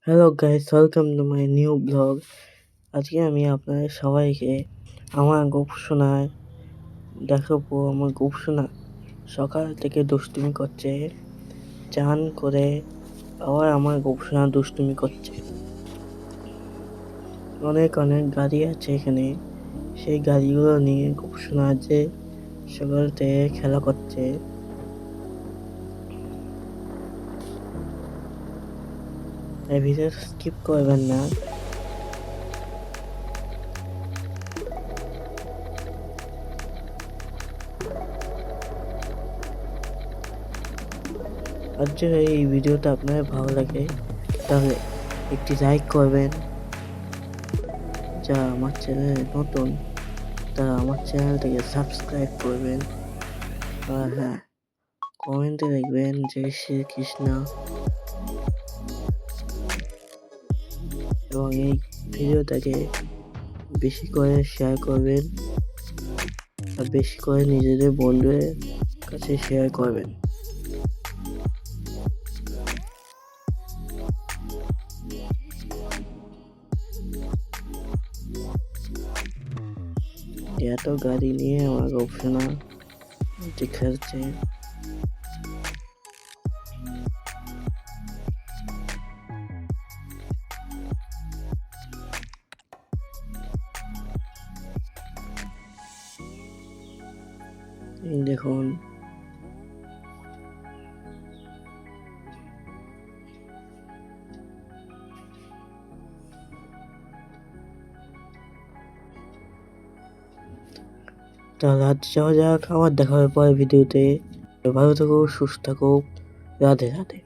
Hello guys, welcome to my new blog. আজকে আমি আপনাদের সবাইকে আমার গোপসোনায় দেখাবো। আমার গোপসোনা সকাল থেকে দুষ্টুমি করছে, চান করে আবার আমার গোপসোনা দুষ্টুমি করছে। অনেক অনেক গাড়ি আছে এখানে, সেই গাড়িগুলো নিয়ে গোপসোনা যে সকাল থেকে খেলা করছে। এই ভিডিও স্কিপ করবেন না। আর যদি এই ভিডিওটা আপনার ভালো লাগে তাহলে একটি লাইক করবেন। যারা আমার চ্যানেলে নতুন তারা আমার চ্যানেলটাকে সাবস্ক্রাইব করবেন। আর হ্যাঁ, কমেন্টে লিখবেন জয় শ্রীকৃষ্ণ এবং এই ভিডিওটাকে বেশি করে শেয়ার করবেন আর বেশি করে নিজেদের বন্ধুদের কাছে শেয়ার করবেন। এত গাড়ি নিয়ে আমার গোপসোনা খেলছে। এই দেখুন, তাহলে আজ যাওয়া যাক। আবার দেখা হবে পরের ভিডিওতে। ভালো থাকুক, সুস্থ থাকুক। রাধে রাধে।